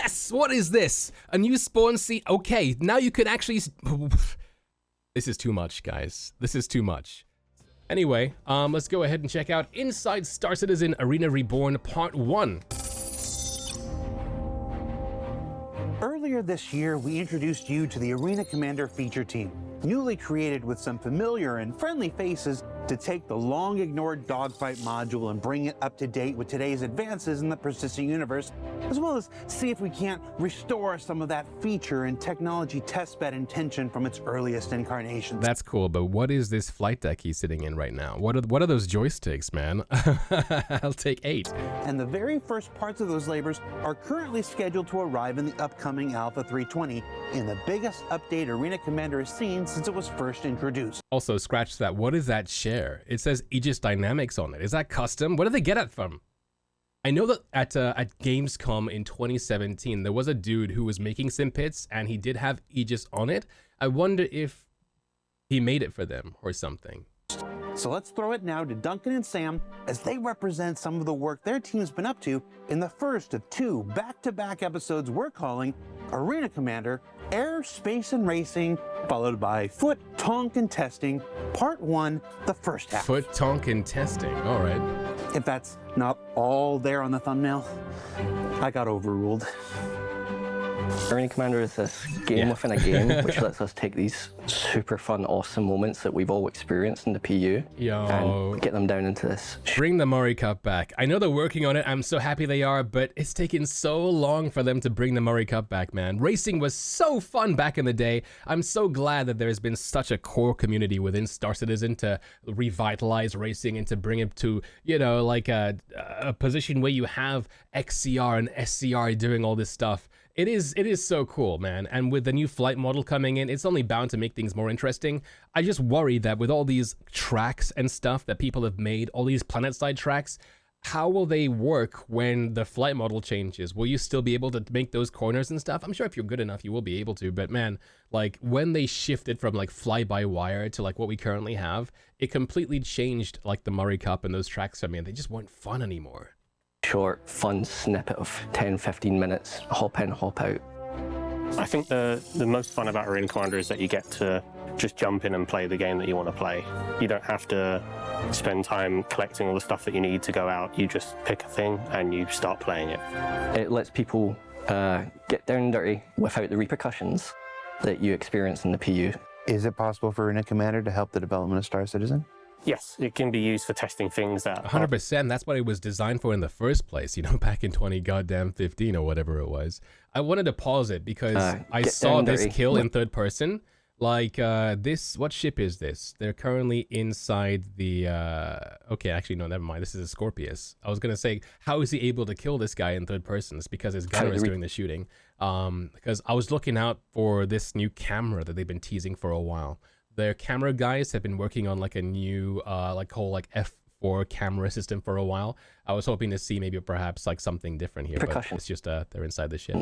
Yes! What is this? A new spawn seat? Okay, now you can actually... This is too much, guys. This is too much. Anyway, let's go ahead and check out Inside Star Citizen Arena Reborn Part 1. Earlier this year, we introduced you to the Arena Commander feature team, newly created with some familiar and friendly faces to take the long-ignored dogfight module and bring it up to date with today's advances in the persistent universe, as well as see if we can't restore some of that feature and technology testbed intention from its earliest incarnations. That's cool, but what is this flight deck he's sitting in right now? What are those joysticks, man? I'll take 8. And the very first parts of those labors are currently scheduled to arrive in the upcoming Alpha 320 in the biggest update Arena Commander has seen since it was first introduced. Also, scratch that. What is that share? It says Aegis Dynamics on it. Is that custom? Where did they get it from? I know that at Gamescom in 2017, there was a dude who was making Simpits, and he did have Aegis on it. I wonder if he made it for them or something. So let's throw it now to Duncan and Sam as they represent some of the work their team's been up to in the first of 2 back-to-back episodes we're calling Arena Commander, Air, Space, and Racing, followed by Foot, Tonk, and Testing, Part 1, the first half. Foot, Tonk, and Testing, all right. If that's not all there on the thumbnail, I got overruled. Arena Commander is this game within a game, which lets us take these super fun, awesome moments that we've all experienced in the PU and get them down into this. Bring the Murray Cup back. I know they're working on it. I'm so happy they are, but it's taken so long for them to bring the Murray Cup back, man. Racing was so fun back in the day. I'm so glad that there's been such a core community within Star Citizen to revitalize racing and to bring it to, you know, like a position where you have XCR and SCR doing all this stuff. It is so cool, man. And with the new flight model coming in, it's only bound to make things more interesting. I just worry that with all these tracks and stuff that people have made, all these planet-side tracks, how will they work when the flight model changes? Will you still be able to make those corners and stuff? I'm sure if you're good enough, you will be able to. But man, like when they shifted from like fly-by-wire to like what we currently have, it completely changed like the Murray Cup and those tracks. I mean, they just weren't fun anymore. Short, fun snippet of 10-15 minutes, hop in, hop out. I think the most fun about Arena Commander is that you get to just jump in and play the game that you want to play. You don't have to spend time collecting all the stuff that you need to go out. You just pick a thing and you start playing it. It lets people get down and dirty without the repercussions that you experience in the PU. Is it possible for Arena Commander to help the development of Star Citizen? Yes, it can be used for testing things that... 100%, that's what it was designed for in the first place, you know, back in 2015 or whatever it was. I wanted to pause it because I saw this kill in third person. Like, what ship is this? They're currently inside the, okay, actually, no, never mind. This is a Scorpius. I was going to say, how is he able to kill this guy in third person? It's because his gunner is doing the shooting. Because I was looking out for this new camera that they've been teasing for a while. Their camera guys have been working on like a new whole F4 camera system for a while. I was hoping to see maybe perhaps like something different here, but it's just they're inside the ship.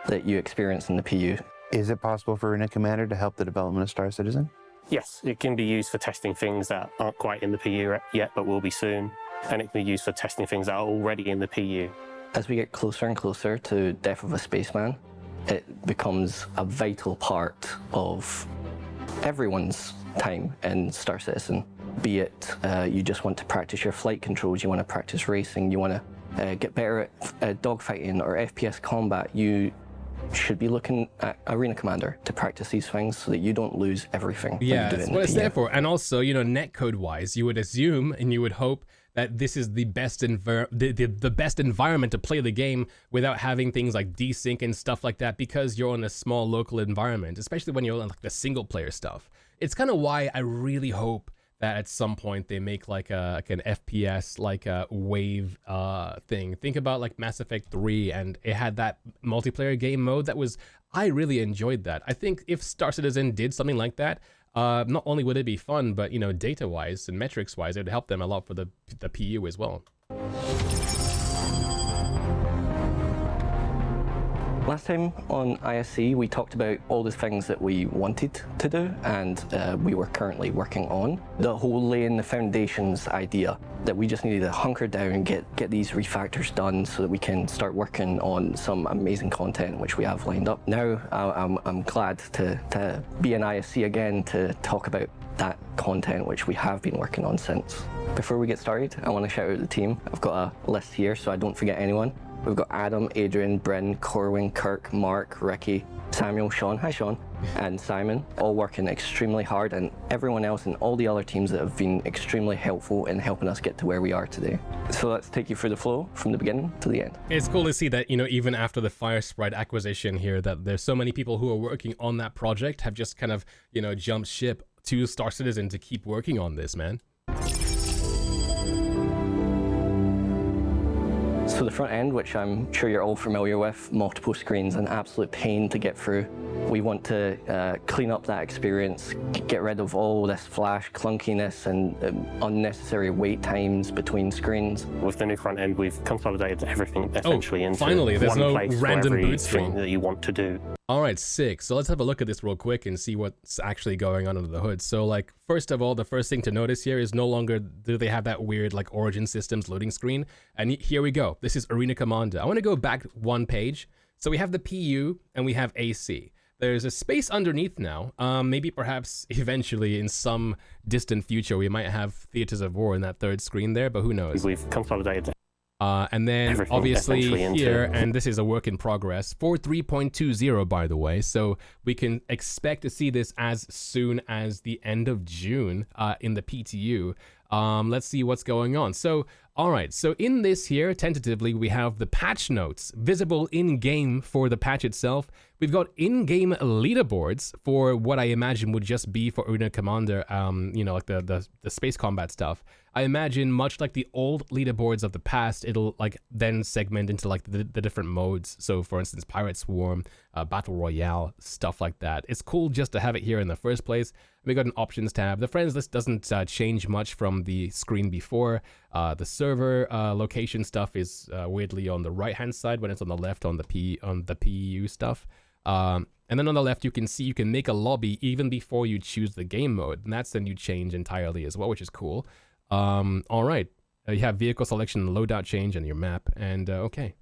That you experience in the PU. Is it possible for Arena Commander to help the development of Star Citizen? Yes, it can be used for testing things that aren't quite in the PU yet, but will be soon. And it can be used for testing things that are already in the PU. As we get closer and closer to Death of a Spaceman, it becomes a vital part of everyone's time in Star Citizen. Be it you just want to practice your flight controls, you want to practice racing, you want to get better at dogfighting or FPS combat, you should be looking at Arena Commander to practice these things so that you don't lose everything. Yeah, that's what it's there for. And also, you know, netcode wise, you would assume and you would hope that this is the best the best environment to play the game without having things like desync and stuff like that, because you're in a small local environment, especially when you're on like the single player stuff. It's kind of why I really hope that at some point they make like an FPS like a wave thing. Think about like Mass Effect 3, and it had that multiplayer game mode that was, I really enjoyed that. I think if Star Citizen did something like that, not only would it be fun, but you know, data wise and metrics wise, it would help them a lot for the PU as well. Last time on ISC, we talked about all the things that we wanted to do and we were currently working on. The whole laying the foundations idea that we just needed to hunker down and get these refactors done so that we can start working on some amazing content which we have lined up. Now I'm glad to be in ISC again to talk about that content which we have been working on since. Before we get started, I want to shout out the team. I've got a list here so I don't forget anyone. We've got Adam, Adrian, Bryn, Corwin, Kirk, Mark, Ricky, Samuel, Sean, hi Sean, and Simon, all working extremely hard, and everyone else and all the other teams that have been extremely helpful in helping us get to where we are today. So let's take you through the flow from the beginning to the end. It's cool to see that, you know, even after the Fire Sprite acquisition here, that there's so many people who are working on that project have just kind of, you know, jumped ship to Star Citizen to keep working on this, man. So the front end, which I'm sure you're all familiar with, multiple screens, an absolute pain to get through. We want to clean up that experience, get rid of all this flash clunkiness and unnecessary wait times between screens. With the new front end, we've consolidated everything essentially into finally, there's one no place random for every boot string thing that you want to do. All right, sick. So let's have a look at this real quick and see what's actually going on under the hood. So like, first of all, the first thing to notice here is no longer do they have that weird like Origin Systems loading screen. And here we go. This is Arena Commander. I want to go back one page. So we have the PU and we have AC. There's a space underneath now. Maybe perhaps eventually in some distant future, we might have Theaters of War in that third screen there, but who knows? We've consolidated and then everything obviously here, into... and this is a work in progress for 3.20, by the way. So we can expect to see this as soon as the end of June in the PTU. Let's see what's going on. So, all right. So in this here, tentatively, we have the patch notes visible in-game for the patch itself. We've got in-game leaderboards for what I imagine would just be for Arena Commander, you know, like the space combat stuff. I imagine much like the old leaderboards of the past, it'll like then segment into like the different modes. So for instance, Pirate Swarm, Battle Royale, stuff like that. It's cool just to have it here in the first place. We got an options tab. The friends list doesn't change much from the screen before. The server location stuff is weirdly on the right hand side when it's on the left on the PU stuff. And then on the left, you can see you can make a lobby even before you choose the game mode. And that's a new change entirely as well, which is cool. All right. You have vehicle selection, loadout change, and your map. And okay.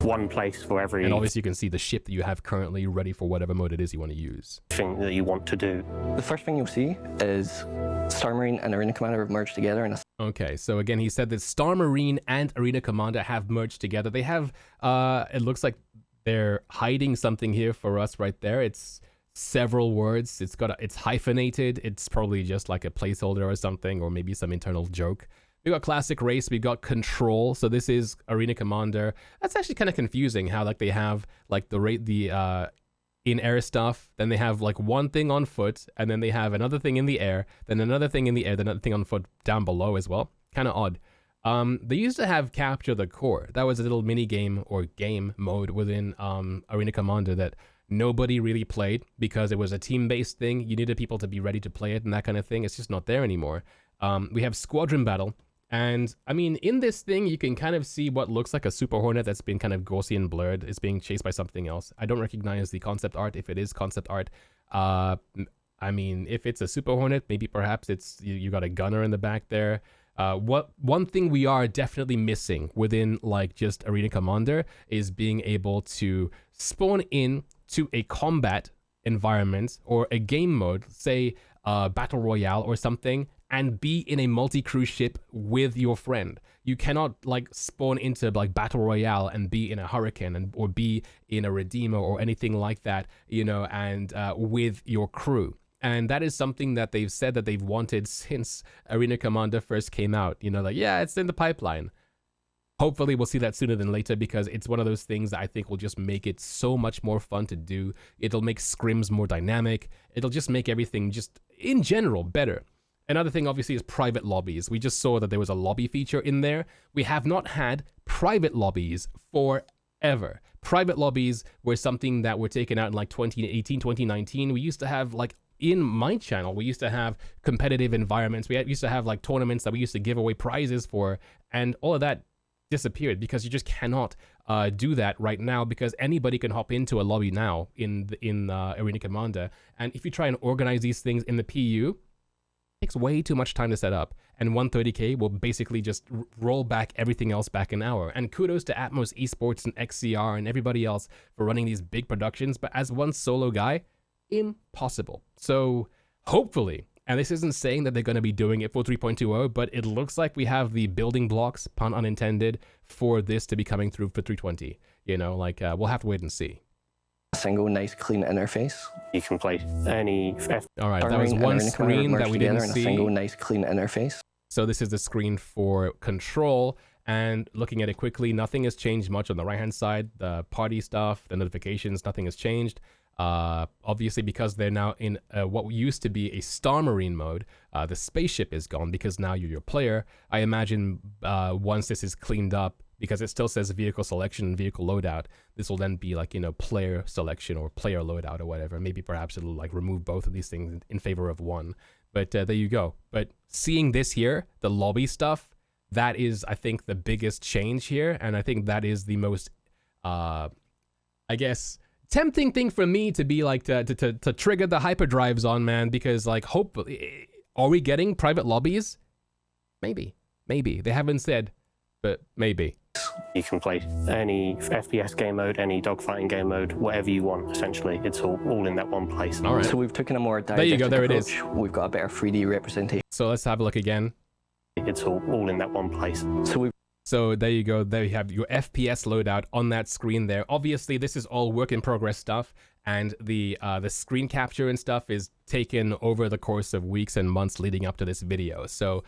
One place for every... And obviously you can see the ship that you have currently ready for whatever mode it is you want to use. ...thing that you want to do. The first thing you'll see is Star Marine and Arena Commander have merged together in a... Okay, so again, he said that Star Marine and Arena Commander have merged together. They have, it looks like they're hiding something here for us right there. It's several words. It's hyphenated. It's probably just like a placeholder or something, or maybe some internal joke. We got Classic Race, we got Control, so this is Arena Commander. That's actually kind of confusing how like they have like the in-air stuff, then they have like one thing on foot, and then they have another thing in the air, then another thing in the air, then another thing on foot down below as well. Kind of odd. They used to have Capture the Core. That was a little mini game or game mode within Arena Commander that nobody really played because it was a team-based thing. You needed people to be ready to play it and that kind of thing. It's just not there anymore. We have Squadron Battle. And I mean, in this thing, you can kind of see what looks like a Super Hornet that's been kind of Gaussian blurred. It's being chased by something else. I don't recognize the concept art if it is concept art. I mean, if it's a Super Hornet, maybe perhaps it's you got a gunner in the back there. One thing we are definitely missing within like just Arena Commander is being able to spawn in to a combat environment or a game mode, say Battle Royale or something, and be in a multi-crew ship with your friend. You cannot like spawn into like Battle Royale and be in a Hurricane or be in a Redeemer or anything like that, you know, and with your crew. And that is something that they've said that they've wanted since Arena Commander first came out. You know, like, yeah, it's in the pipeline. Hopefully we'll see that sooner than later because it's one of those things that I think will just make it so much more fun to do. It'll make scrims more dynamic. It'll just make everything just in general better. Another thing, obviously, is private lobbies. We just saw that there was a lobby feature in there. We have not had private lobbies forever. Private lobbies were something that were taken out in like 2018, 2019. We used to have like, in my channel, we used to have competitive environments. We used to have like tournaments that we used to give away prizes for. And all of that disappeared, because you just cannot do that right now, because anybody can hop into a lobby now in Arena Commander, and if you try and organize these things in the PU, it takes way too much time to set up, and 130k will basically just roll back everything else back an hour. And kudos to Atmos Esports and XCR and everybody else for running these big productions, but as one solo guy, impossible. So hopefully, and this isn't saying that they're going to be doing it for 3.20, but it looks like we have the building blocks, pun unintended, for this to be coming through for 320. You know, like, we'll have to wait and see. A single nice clean interface. You can play any All right, that was one screen that we didn't see. A single nice clean interface. So this is the screen for control, and looking at it quickly, nothing has changed much on the right-hand side. The party stuff, the notifications, nothing has changed. Obviously, because they're now in what used to be a Star Marine mode, the spaceship is gone because now you're your player. I imagine once this is cleaned up, because it still says vehicle selection and vehicle loadout, this will then be like, you know, player selection or player loadout or whatever. Maybe perhaps it'll like remove both of these things in favor of one. But there you go. But seeing this here, the lobby stuff, that is, I think, the biggest change here. And I think that is the most, I guess, tempting thing for me to be like, to trigger the hyperdrives on, man. Because, like, hopefully, are we getting private lobbies? Maybe. They haven't said, but maybe. You can play any FPS game mode, any dogfighting game mode, whatever you want, essentially. It's all in that one place. All right. So we've taken a more there you go, there approach. it is. We've got a better 3D representation. So let's have a look again. It's all in that one place. So there you go. There you have your FPS loadout on that screen there. Obviously, this is all work in progress stuff, and the screen capture and stuff is taken over the course of weeks and months leading up to this video. So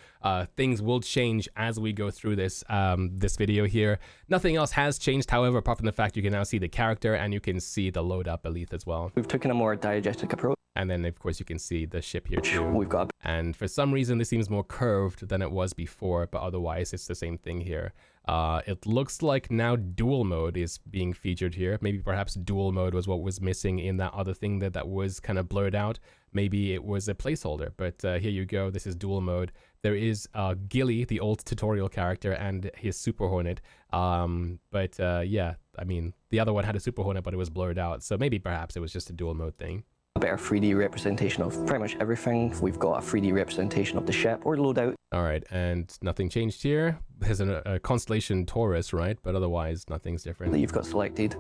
things will change as we go through this this video here. Nothing else has changed, however, apart from the fact you can now see the character and you can see the load up Elite as well. We've taken a more diegetic approach. And then, of course, you can see the ship here too. We've got, and for some reason, this seems more curved than it was before, but otherwise, it's the same thing here. It looks like now dual mode is being featured here. Maybe perhaps dual mode was what was missing in that other thing that was kind of blurred out. Maybe it was a placeholder, but here you go. This is dual mode. There is Gilly, the old tutorial character, and his Super Hornet. Yeah, I mean, the other one had a Super Hornet, but it was blurred out. So maybe perhaps it was just a dual mode thing. A better 3D representation of pretty much everything. We've got a 3D representation of the ship or loadout. All right, and nothing changed here. There's a Constellation Taurus, right? But otherwise, nothing's different. That you've got selected.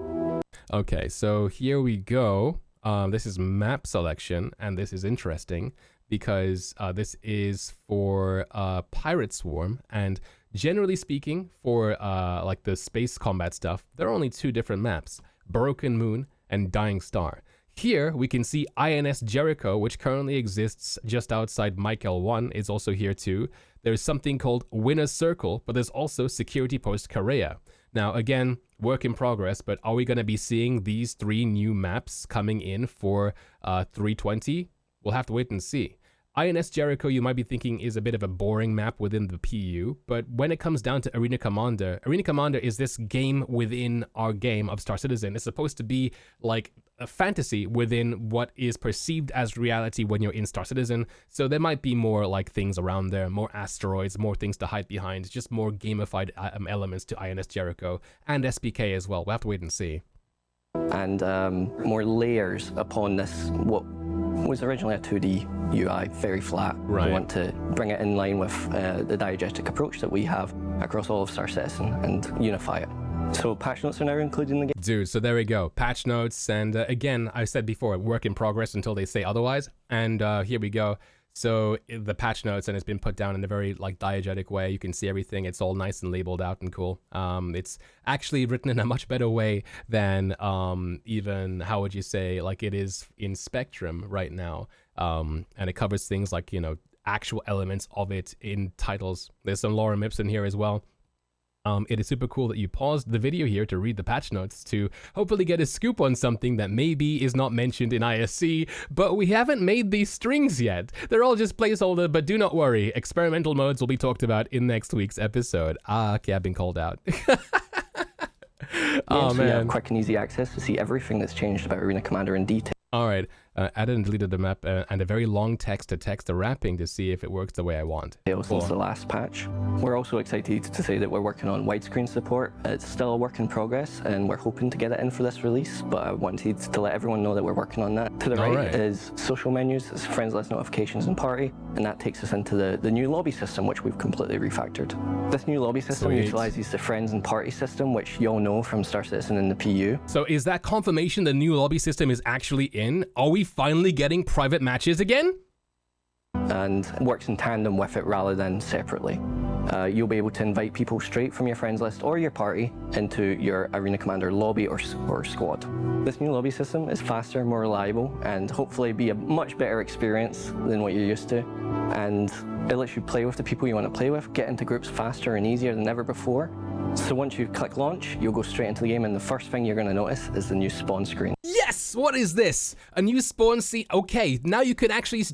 Okay, so here we go. This is map selection, and this is interesting because this is for Pirate Swarm, and generally speaking, for like the space combat stuff, there are only two different maps: Broken Moon and Dying Star. Here, we can see INS Jericho, which currently exists just outside Michael 1, is also here too. There's something called Winner's Circle, but there's also Security Post Korea. Now, again, work in progress, but are we going to be seeing these three new maps coming in for 320? We'll have to wait and see. INS Jericho, you might be thinking, is a bit of a boring map within the PU, but when it comes down to Arena Commander is this game within our game of Star Citizen. It's supposed to be like a fantasy within what is perceived as reality when you're in Star Citizen, so there might be more like things around there, more asteroids, more things to hide behind, just more gamified elements to INS Jericho, and SPK as well. We'll have to wait and see. And more layers upon this, what was originally a 2D UI, very flat. Right. We want to bring it in line with the diegetic approach that we have across all of Star Citizen and unify it. So patch notes are now included in the game. Dude, so there we go. Patch notes, and again, I said before, work in progress until they say otherwise. And here we go. So the patch notes, and it's been put down in a very like diegetic way. You can see everything. It's all nice and labeled out and cool. It's actually written in a much better way than even, how would you say, like it is in Spectrum right now. And it covers things like, you know, actual elements of it in titles. There's some lorem ipsum here as well. It is super cool that you paused the video here to read the patch notes to hopefully get a scoop on something that maybe is not mentioned in ISC, but we haven't made these strings yet. They're all just placeholder, but do not worry. Experimental modes will be talked about in next week's episode. Okay, I've been called out. Oh, so man. You have quick and easy access to see everything that's changed about Arena Commander in detail. All right, Added and deleted the map and a very long text-to-text wrapping to see if it works the way I want. Since the last patch. We're also excited to say that we're working on widescreen support. It's still a work in progress, and we're hoping to get it in for this release, but I wanted to let everyone know that we're working on that. To the right is social menus, it's friends list, notifications, and party, and that takes us into the new lobby system, which we've completely refactored. This new lobby system utilizes the friends and party system, which you all know from Star Citizen and the PU. So is that confirmation the new lobby system is actually in? Are we finally getting private matches again? And works in tandem with it rather than separately. You'll be able to invite people straight from your friends list or your party into your Arena Commander lobby or squad. This new lobby system is faster, more reliable, and hopefully be a much better experience than what you're used to. And it lets you play with the people you want to play with, get into groups faster and easier than ever before. So once you click launch, you'll go straight into the game, and the first thing you're going to notice is the new spawn screen. Yes! What is this? A new spawn scene? Okay, now you can actually...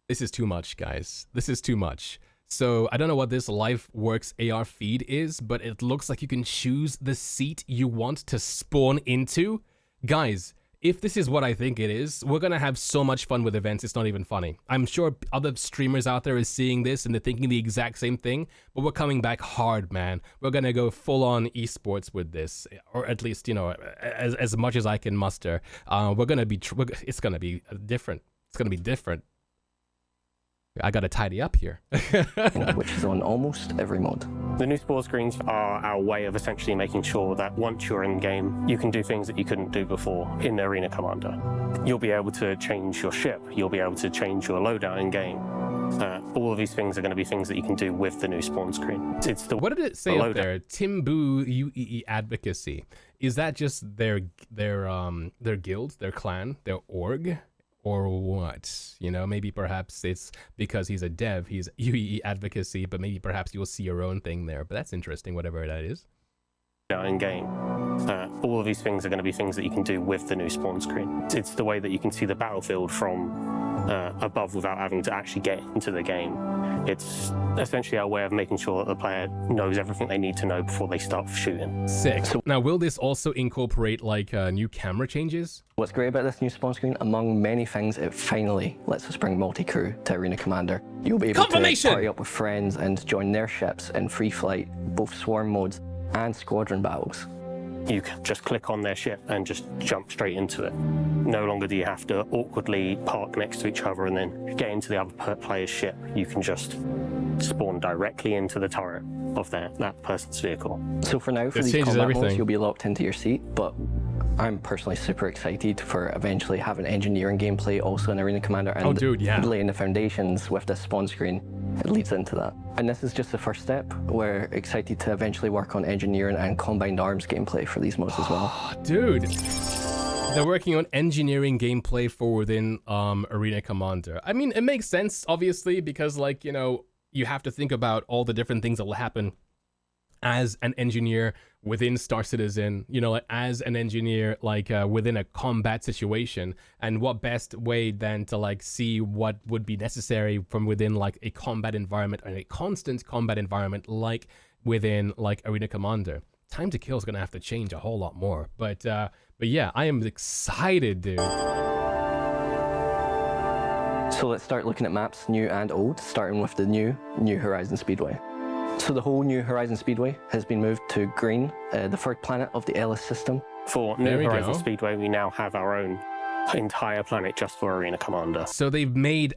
This is too much, guys. This is too much. So I don't know what this LiveWorks AR feed is, but it looks like you can choose the seat you want to spawn into. Guys, if this is what I think it is, we're gonna have so much fun with events, it's not even funny. I'm sure other streamers out there is seeing this and they're thinking the exact same thing, but we're coming back hard, man. We're gonna go full-on esports with this, or at least, you know, as much as I can muster. It's gonna be different. It's gonna be different. I gotta tidy up here. Which is on almost every mod. The new spawn screens are our way of essentially making sure that once you're in game, you can do things that you couldn't do before in Arena Commander. You'll be able to change your ship. You'll be able to change your loadout in game. All of these things are going to be things that you can do with the new spawn screen. What did it say up there? Timbu UEE advocacy. Is that just their guild, their clan, their org? Or what? You know, maybe perhaps it's because he's a dev, he's UEE advocacy, but maybe perhaps you'll see your own thing there. But that's interesting, whatever that is. In game. All of these things are going to be things that you can do with the new spawn screen. It's the way that you can see the battlefield from above without having to actually get into the game. It's essentially our way of making sure that the player knows everything they need to know before they start shooting. Sick. So now, will this also incorporate like new camera changes? What's great about this new spawn screen, among many things, it finally lets us bring multi-crew to Arena Commander. You'll be able to party up with friends and join their ships in free flight, both swarm modes and squadron battles. You can just click on their ship and just jump straight into it. No longer do you have to awkwardly park next to each other and then get into the other player's ship. You can just spawn directly into the turret of that person's vehicle. So for now, for these combat modes, you'll be locked into your seat, but I'm personally super excited for eventually having engineering gameplay also in Arena Commander and laying the foundations with this spawn screen. It leads into that. And this is just the first step. We're excited to eventually work on engineering and combined arms gameplay for these modes as well. Dude, they're working on engineering gameplay for within Arena Commander. I mean, it makes sense, obviously, because, like, you know, you have to think about all the different things that will happen as an engineer within Star Citizen, you know, like as an engineer, like within a combat situation, and what best way than to like see what would be necessary from within like a combat environment and a constant combat environment like within like Arena Commander. Time to kill is gonna have to change a whole lot more, but yeah, I am excited, dude. So let's start looking at maps, new and old, starting with the New Horizon Speedway. So the whole New Horizon Speedway has been moved to green, the third planet of the Ellis system. For New Horizon Speedway, we now have our own entire planet just for Arena Commander. So they've made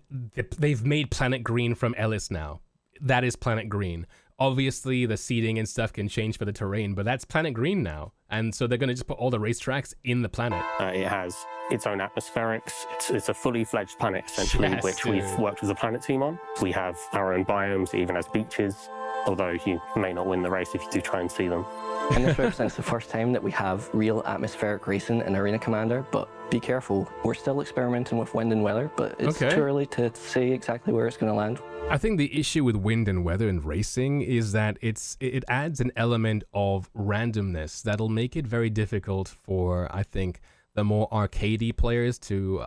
Planet Green from Ellis now. That is Planet Green. Obviously, the seating and stuff can change for the terrain, but that's Planet Green now. And so they're going to just put all the racetracks in the planet. It has its own atmospherics. It's a fully fledged planet, essentially, which we've worked with the planet team on. We have our own biomes, it even has beaches, although you may not win the race if you do try and see them. And this represents the first time that we have real atmospheric racing in Arena Commander, but be careful, we're still experimenting with wind and weather, but it's too early to say exactly where it's going to land. I think the issue with wind and weather and racing is that it adds an element of randomness that'll make it very difficult for, I think, the more arcadey players to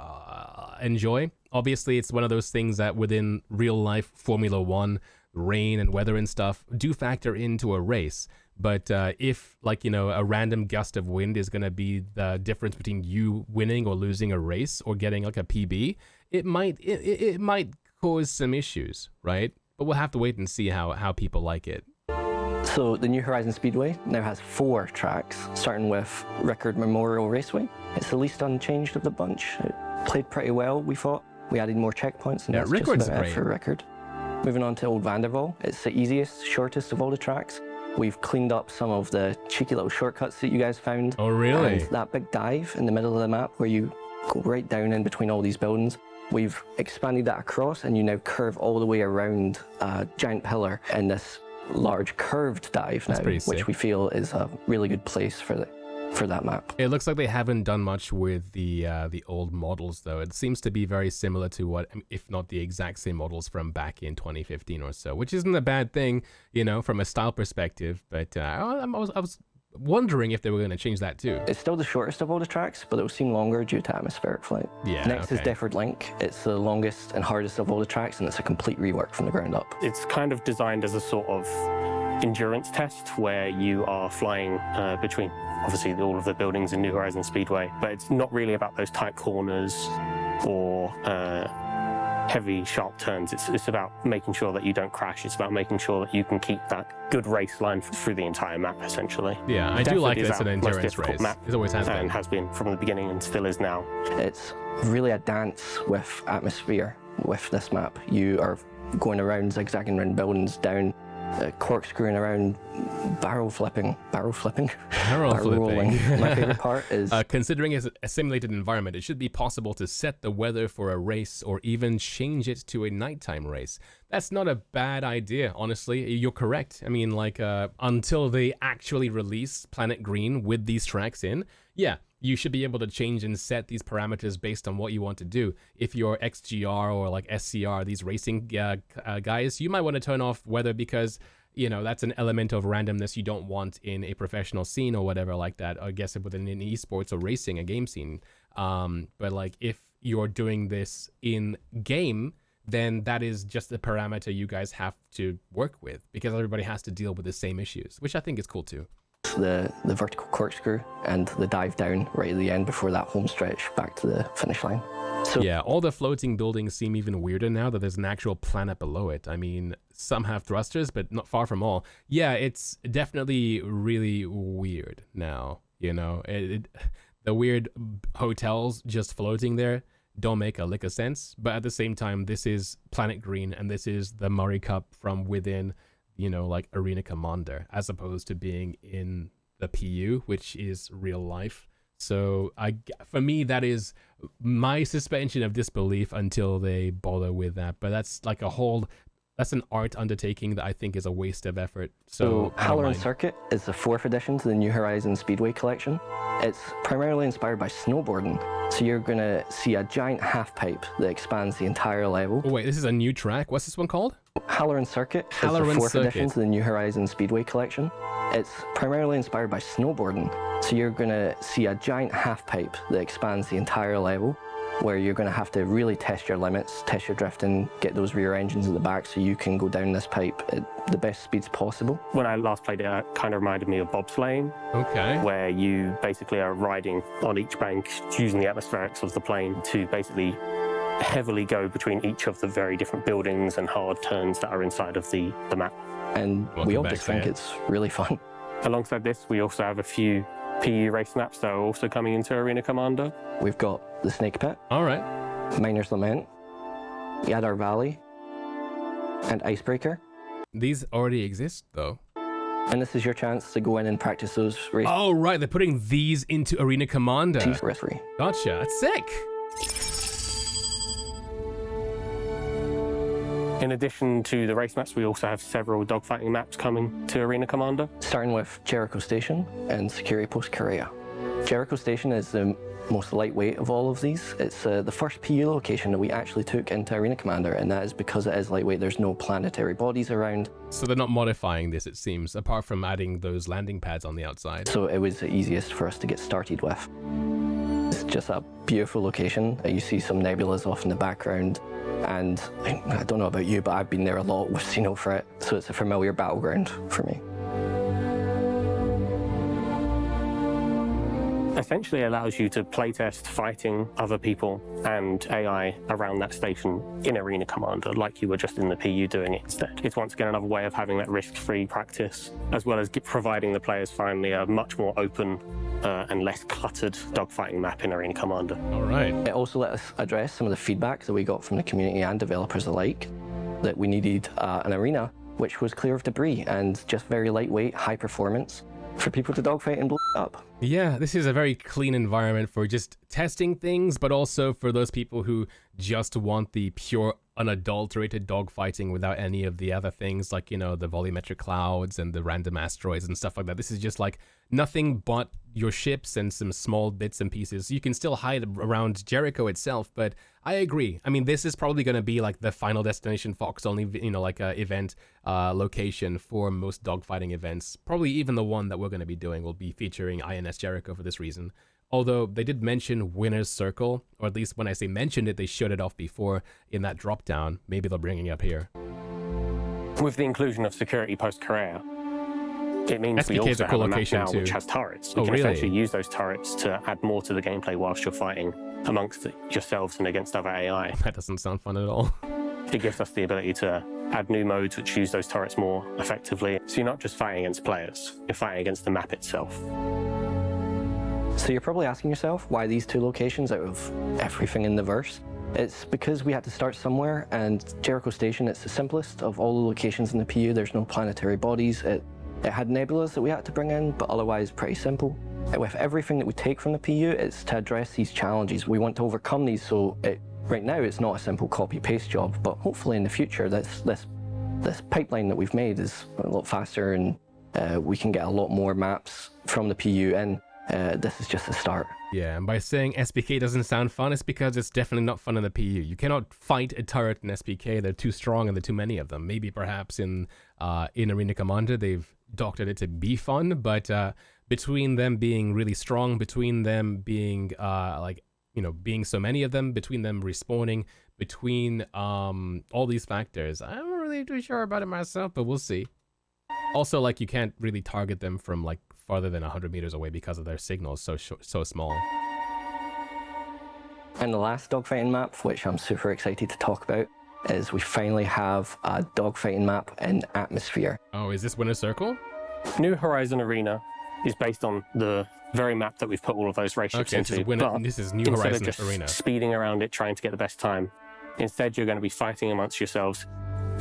enjoy. Obviously, it's one of those things that within real life Formula 1, rain and weather and stuff do factor into a race, But if like, you know, a random gust of wind is going to be the difference between you winning or losing a race or getting like a PB, it might cause some issues, right? But we'll have to wait and see how people like it. So the New Horizon Speedway now has 4 tracks, starting with Rickard Memorial Raceway. It's the least unchanged of the bunch. It played pretty well, we thought. We added more checkpoints, and Yeah, that's Rickard's just about it great. for Rickard. Moving on to Old Vanderval, it's the easiest, shortest of all the tracks. We've cleaned up some of the cheeky little shortcuts that you guys found. Oh, really? And that big dive in the middle of the map where you go right down in between all these buildings, we've expanded that across, and you now curve all the way around a giant pillar in this large curved dive now, pretty sick. which we feel is a really good place for that map. It looks like they haven't done much with the old models, though. It seems to be very similar to what, if not the exact same models from back in 2015 or so, which isn't a bad thing, you know, from a style perspective. But I was wondering if they were going to change that too. It's still the shortest of all the tracks, but it will seem longer due to atmospheric flight. Yeah, Next is okay. Defford Link. It's the longest and hardest of all the tracks, and it's a complete rework from the ground up. It's kind of designed as a sort of endurance test where you are flying between, obviously, all of the buildings in New Horizon Speedway, but it's not really about those tight corners or heavy, sharp turns. It's about making sure that you don't crash. It's about making sure that you can keep that good race line through the entire map, essentially. Yeah, I do Defford like is it's an our most endurance difficult race. map, It always has been. and has been from the beginning and still is now. It's really a dance with atmosphere with this map. You are going around, zigzagging around buildings, down, corkscrewing around, barrel flipping. Barrel Rolling. flipping. My favorite part is Considering it's a simulated environment, it should be possible to set the weather for a race or even change it to a nighttime race. That's not a bad idea, honestly. You're correct. I mean, like, until they actually release Planet Green with these tracks in, yeah, you should be able to change and set these parameters based on what you want to do. If you're XGR or like SCR, these racing guys, you might want to turn off weather because, you know, that's an element of randomness you don't want in a professional scene or whatever like that. I guess within an esports or racing, a game scene. But like if you're doing this in game, then that is just a parameter you guys have to work with because everybody has to deal with the same issues, which I think is cool too. the vertical corkscrew and the dive down right at the end before that home stretch back to the finish line. So Yeah, all the floating buildings seem even weirder now that there's an actual planet below it. I mean, some have thrusters, but not far from all. Yeah, it's definitely really weird now, you know. The weird hotels just floating there don't make a lick of sense, but at the same time, this is Planet Green, and this is the Murray Cup from within, you know, like Arena Commander, as opposed to being in the PU, which is real life. So for me, that is my suspension of disbelief until they bother with that. But that's like that's an art undertaking that I think is a waste of effort. So I don't Halloran mind. Circuit is the 4th edition to the New Horizon Speedway collection. It's primarily inspired by snowboarding, so you're going to see a giant half pipe that expands the entire level. Oh wait, this is a new track. What's this one called? Halloran Circuit is the Halloran 4th edition Circuit. to the New Horizon Speedway collection. It's primarily inspired by snowboarding, so you're going to see a giant half pipe that expands the entire level, where you're going to have to really test your limits, test your drifting, get those rear engines at the back so you can go down this pipe at the best speeds possible. When I last played it, it kind of reminded me of bobsleighing, Okay. where you basically are riding on each bank using the atmospherics of the plane to basically heavily go between each of the very different buildings and hard turns that are inside of the map. And Welcome we all back, just think Sam. it's really fun. Alongside this, we also have a few PU race maps that are also coming into Arena Commander. We've got the Snake Pit, All right. Miner's Lament, Yadar Valley, and Icebreaker. These already exist though. And this is your chance to go in and practice those races Oh right, they're putting these into Arena Commander. risk-free. Gotcha. That's sick. In addition to the race maps, we also have several dogfighting maps coming to Arena Commander. Starting with Jericho Station and Security Post Korea. Jericho Station is the most lightweight of all of these. It's the first PU location that we actually took into Arena Commander, and that is because it is lightweight. There's no planetary bodies around, So they're not modifying this, it seems, apart from adding those landing pads on the outside. so it was the easiest for us to get started with. It's just a beautiful location. You see some nebulas off in the background, and I don't know about you, but I've been there a lot with Xenofret, so it's a familiar battleground for me. essentially allows you to playtest fighting other people and AI around that station in Arena Commander, like you were just in the PU doing it instead. It's once again another way of having that risk-free practice, as well as providing the players finally a much more open and less cluttered dogfighting map in Arena Commander. All right. It also let us address some of the feedback that we got from the community and developers alike, that we needed an arena which was clear of debris and just very lightweight, high performance for people to dogfight and blow up. Yeah, this is a very clean environment for just testing things, but also for those people who just want the pure, unadulterated dogfighting without any of the other things like, you know, the volumetric clouds and the random asteroids and stuff like that. This is just like nothing but your ships and some small bits and pieces. You can still hide around Jericho itself, but I agree. I mean, this is probably going to be like the Final Destination Fox only, you know, like a event location for most dogfighting events. Probably even the one that we're going to be doing will be featuring INS Jericho for this reason. Although they did mention Winner's Circle, or at least when I say mentioned it, they showed it off before in that drop down. Maybe they'll bring it up here. With the inclusion of security post-Korea, it means we SPK is also a cool have a map location now too. which has turrets. Oh, We can really? essentially use those turrets to add more to the gameplay whilst you're fighting amongst yourselves and against other AI. That doesn't sound fun at all. It gives us the ability to add new modes which use those turrets more effectively. So you're not just fighting against players, you're fighting against the map itself. So you're probably asking yourself why these two locations out of everything in the verse? It's because we had to start somewhere, and Jericho Station, it's the simplest of all the locations in the PU. There's no planetary bodies. It had nebulas that we had to bring in, but otherwise pretty simple. And with everything that we take from the PU, it's to address these challenges. We want to overcome these, so right now it's not a simple copy-paste job, but hopefully in the future this pipeline that we've made is a lot faster, and we can get a lot more maps from the PU, and this is just a start. Yeah, and by saying SPK doesn't sound fun, it's because it's definitely not fun in the PU. You cannot fight a turret in SPK. They're too strong and there are too many of them. Maybe perhaps in Arena Commander they've doctored it to be fun, but between them being really strong, between them being being so many of them, between them respawning, between all these factors, I'm not really too sure about it myself, but we'll see. Also, like, you can't really target them from like farther than 100 meters away because of their signals so small. And the last dogfighting map, which I'm super excited to talk about, is we finally have a dogfighting map in Atmosphere. Oh, is this Winner's Circle? New Horizon Arena is based on the very map that we've put all of those race ships Okay, into. this is New instead Horizon of just Arena. speeding around it trying to get the best time, instead you're going to be fighting amongst yourselves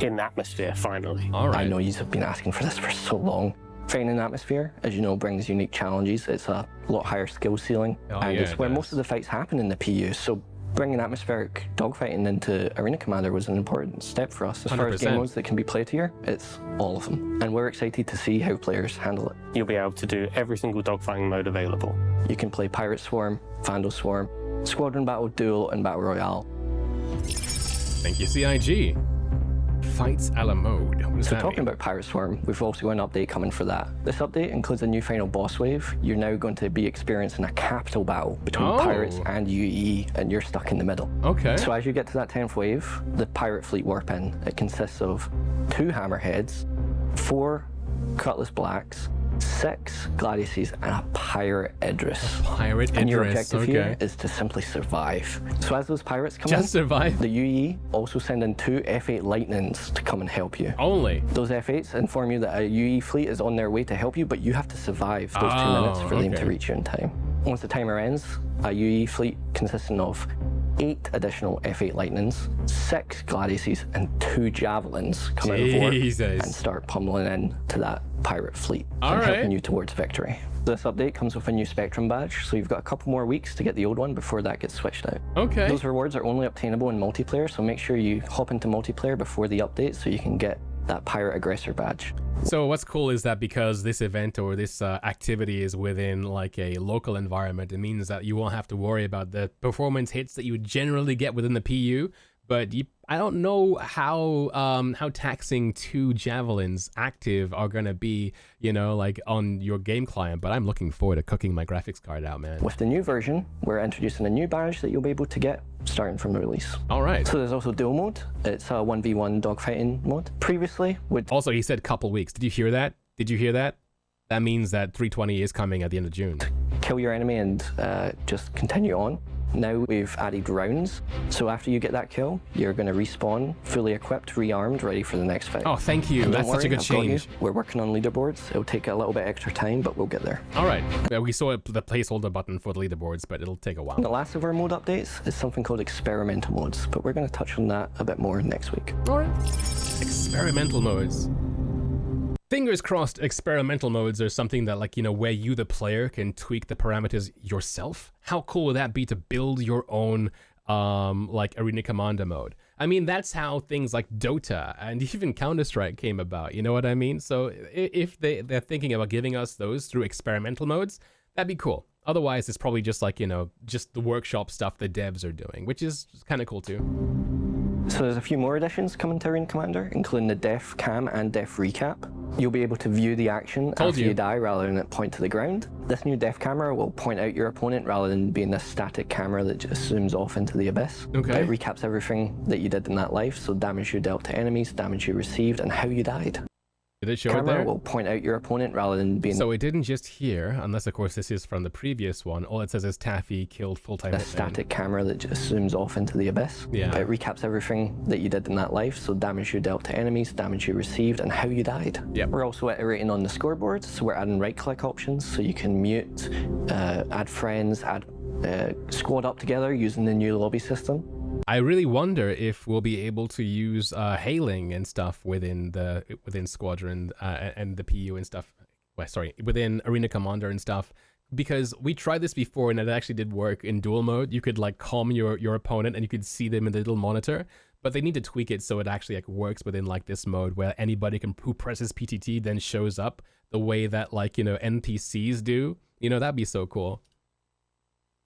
in Atmosphere finally. All right. I know you've been asking for this for so long. Fighting in Atmosphere, as you know, brings unique challenges. It's a lot higher skill ceiling, and it's where most of the fights happen in the PU. So bringing atmospheric dogfighting into Arena Commander was an important step for us. As far as 100%. game modes that can be played here, it's all of them. And we're excited to see how players handle it. You'll be able to do every single dogfighting mode available. You can play Pirate Swarm, Vandal Swarm, Squadron Battle, Duel, and Battle Royale. Thank you, CIG. Fights a la mode. What does So that talking mean? about Pirate Swarm, we've also got an update coming for that. This update includes a new final boss wave. You're now going to be experiencing a capital battle between Oh. pirates and UE, and you're stuck in the middle. Okay. So as you get to that 10th wave, the pirate fleet warp in. It consists of 2 hammerheads, 4 cutlass blacks, 6 gladiuses, and a pirate Idris. Pirate And your Idris. objective here Okay. is to simply survive. So as those pirates come Just in, survive. the UE also send in 2 F8 Lightnings to come and help you. Only. Those F8s inform you that a UE fleet is on their way to help you, but you have to survive those 2 Oh, minutes for them okay. to reach you in time. Once the timer ends, a UE fleet consisting of 8 additional F8 Lightnings, 6 Gladiuses, and 2 Javelins come out of warp Jesus. and start pummeling in to that pirate fleet All and right. helping you towards victory. This update comes with a new Spectrum badge, so you've got a couple more weeks to get the old one before that gets switched out. Okay. Those rewards are only obtainable in multiplayer, so make sure you hop into multiplayer before the update so you can get that pirate aggressor badge. So what's cool is that because this event or this activity is within like a local environment, it means that you won't have to worry about the performance hits that you would generally get within the PU. But I don't know how taxing 2 javelins active are gonna be, like on your game client. But I'm looking forward to cooking my graphics card out, man. With the new version, we're introducing a new badge that you'll be able to get starting from the release. All right. So there's also duel mode. It's a 1v1 dogfighting mode. Previously, Also, he said couple weeks. Did you hear that? That means that 320 is coming at the end of June. kill your enemy and just continue on. Now we've added rounds, so after you get that kill, you're going to respawn, fully equipped, rearmed, ready for the next fight. Oh, thank you. That's such a good change. We're working on leaderboards. It'll take a little bit extra time, but we'll get there. All right. We saw the placeholder button for the leaderboards, but it'll take a while. The last of our mode updates is something called experimental modes, but we're going to touch on that a bit more next week. All right. Experimental modes. Fingers crossed experimental modes are something that, like, you know, where you, the player, can tweak the parameters yourself. How cool would that be to build your own, like, Arena Commander mode? I mean, that's how things like Dota and even Counter-Strike came about, you know what I mean? So if they're thinking about giving us those through experimental modes, that'd be cool. Otherwise, it's probably just like, you know, just the workshop stuff the devs are doing, which is kind of cool too. So there's a few more additions coming to Arena Commander, including the Def Cam and Def Recap. You'll be able to view the action after you die rather than it point to the ground. This new Def camera will point out your opponent rather than being this static camera that just zooms off into the abyss. Okay. It recaps everything that you did in that life, so damage you dealt to enemies, damage you received, and how you died. Did it show it Camera there? will point out your opponent rather than being So it didn't just here, unless of course this is from the previous one. All it says is Taffy killed full-time a hitman. static camera that just zooms off into the abyss. Yeah. It recaps everything that you did in that life, so damage you dealt to enemies, damage you received, and how you died. Yep. We're also iterating on the scoreboard, so we're adding right-click options, so you can mute, add friends, add squad up together using the new lobby system. I really wonder if we'll be able to use hailing and stuff within Squadron and the PU and stuff. Well, sorry, within Arena Commander and stuff, because we tried this before and it actually did work in duel mode. You could like calm your opponent and you could see them in the little monitor, but they need to tweak it so it actually like works within like this mode where anybody who presses PTT then shows up the way that, like, you know, NPCs do. You know, that'd be so cool.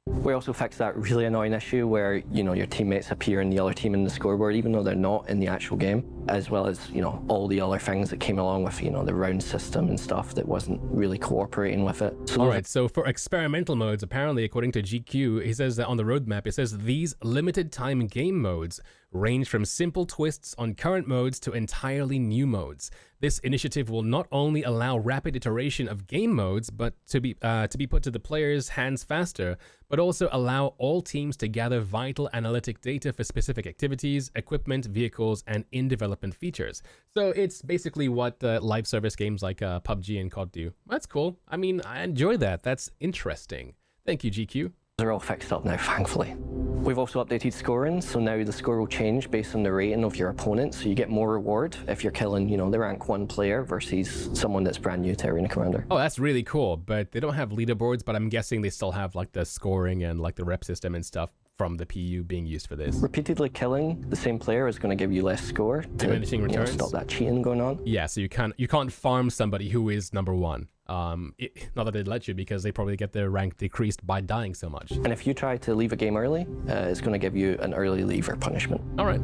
We also fixed that really annoying issue where, you know, your teammates appear in the other team in the scoreboard even though they're not in the actual game, as well as, you know, all the other things that came along with, you know, the round system and stuff that wasn't really cooperating with it. So all right, so for experimental modes, apparently according to GQ, he says that on the roadmap, it says these limited time game modes range from simple twists on current modes to entirely new modes. This initiative will not only allow rapid iteration of game modes, but to be put to the players' hands faster, but also allow all teams to gather vital analytic data for specific activities, equipment, vehicles, and in-development features. So it's basically what live service games like PUBG and COD do. That's cool. I mean, I enjoy that. That's interesting. Thank you, GQ. They're all fixed up now, thankfully. We've also updated scoring, so now the score will change based on the rating of your opponent, so you get more reward if you're killing, you know, the rank 1 player versus someone that's brand new to Arena Commander. Oh, that's really cool, but they don't have leaderboards, but I'm guessing they still have like the scoring and like the rep system and stuff from the PU being used for this. Repeatedly killing the same player is going to give you less score to, Diminishing returns? stop that cheating going on. Yeah, so you can't farm somebody who is number 1. Not that they'd let you because they probably get their rank decreased by dying so much. And if you try to leave a game early, it's going to give you an early leaver punishment. All right.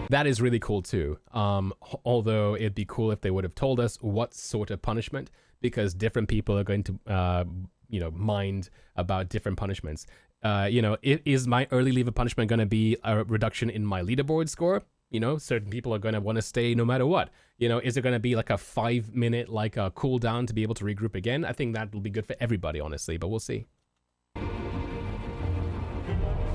That is really cool too. Although it'd be cool if they would have told us what sort of punishment, because different people are going to, you know, mind about different punishments. You know, is my early leaver punishment going to be a reduction in my leaderboard score? You know, certain people are going to want to stay no matter what. You know, is it going to be like a 5-minute like a cooldown to be able to regroup again? I think that will be good for everybody, honestly, but we'll see.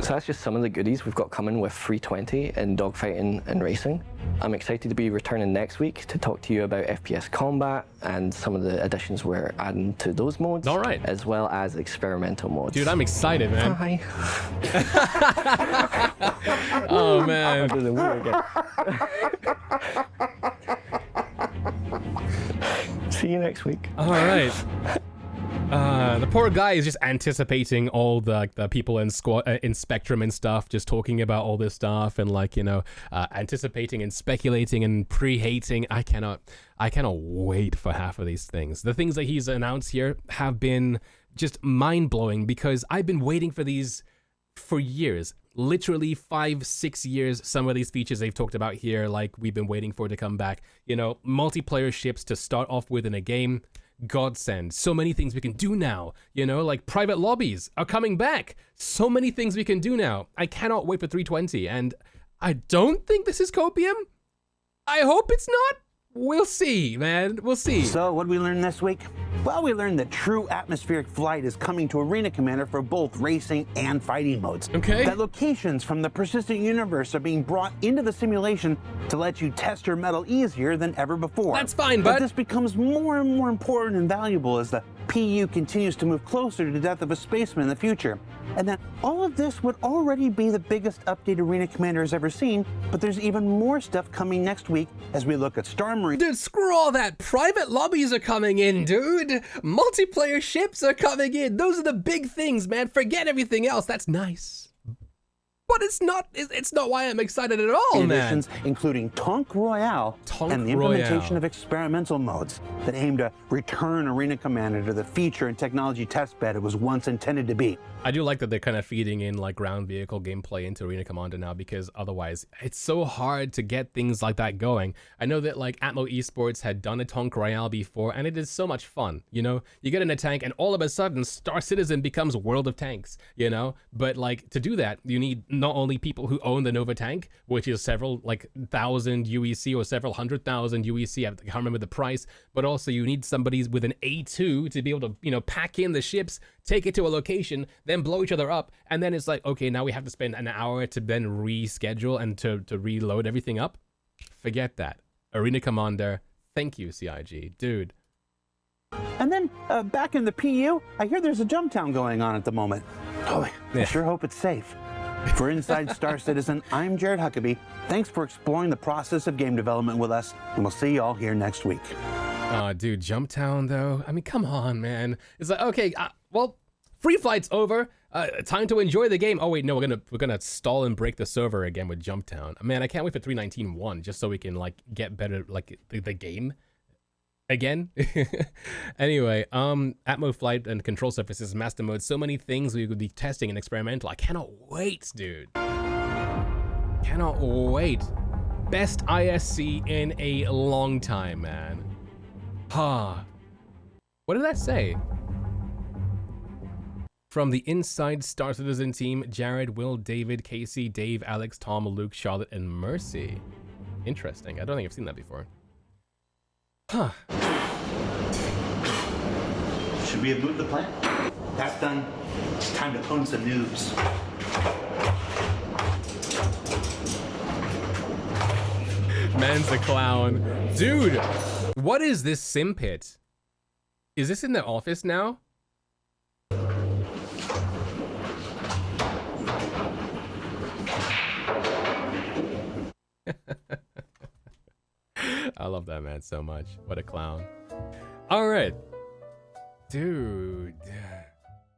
So that's just some of the goodies we've got coming with 320 in dogfighting and racing. I'm excited to be returning next week to talk to you about FPS combat and some of the additions we're adding to those modes. All right. As well as experimental modes. Dude, I'm excited, man. Hi. Oh, man. I did the woo again. See you next week. All right. The poor guy is just anticipating all the people in Spectrum and stuff, just talking about all this stuff and, like, you know, anticipating and speculating and pre-hating. I cannot wait for half of these things. The things that he's announced here have been just mind-blowing because I've been waiting for these for years. Literally 5-6 years. Some of these features they've talked about here, like, we've been waiting for to come back. You know, multiplayer ships to start off with in a game. Godsend. So many things we can do now, you know, like private lobbies are coming back. So many things we can do now. I cannot wait for 320, and I don't think this is copium. I hope it's not, We'll see, man. We'll see. So, what did we learn this week? Well, we learned that true atmospheric flight is coming to Arena Commander for both racing and fighting modes. Okay. That locations from the persistent universe are being brought into the simulation to let you test your metal easier than ever before. That's fine, but bud. this becomes more and more important and valuable as the PU continues to move closer to the death of a spaceman in the future. And that all of this would already be the biggest update Arena Commander has ever seen, but there's even more stuff coming next week as we look at Star Marine. Dude, screw all that. Private lobbies are coming in, dude. Multiplayer ships are coming in. Those are the big things, man. Forget everything else. That's nice. But it's not why I'm excited at all, man. Additions including Tonk Royale and the implementation of experimental modes that aim to return Arena Commander to the feature and technology testbed it was once intended to be. I do like that they're kind of feeding in like ground vehicle gameplay into Arena Commander now, because otherwise it's so hard to get things like that going. I know that like Atmo Esports had done a Tonk Royale before, and it is so much fun, you know? You get in a tank and all of a sudden Star Citizen becomes World of Tanks, you know? But like to do that, you need not only people who own the Nova tank, which is several like 1,000 UEC or several 100,000 UEC, I can't remember the price, but also you need somebody with an A2 to be able to, you know, pack in the ships, take it to a location, then blow each other up, and then it's like, okay, now we have to spend an hour to then reschedule and to reload everything up. Forget that. Arena Commander, thank you, CIG. Dude. And then back in the PU, I hear there's a jump town going on at the moment. Oh, I sure hope it's safe. For Inside Star Citizen, I'm Jared Huckabee. Thanks for exploring the process of game development with us, and we'll see you all here next week. Dude, Jump Town though. I mean, come on, man. It's like, okay, well, free flight's over. Time to enjoy the game. Oh wait, no, we're gonna stall and break the server again with Jump Town. Man, I can't wait for 3.19.1 just so we can like get better like the game again. Anyway, Atmo flight and control surfaces, master mode, so many things we could be testing and experimental. I cannot wait, dude. Cannot wait. Best ISC in a long time, man. What did that say? From the Inside Star Citizen team, Jared, Will, David, Casey, Dave, Alex, Tom, Luke, Charlotte, and Mercy. Interesting. I don't think I've seen that before. Huh. Should we have moved the plant? That's done. It's time to pwn some noobs. Man's a clown. Dude, what is this sim pit? Is this in the office now? I love that man so much. What a clown. All right. Dude.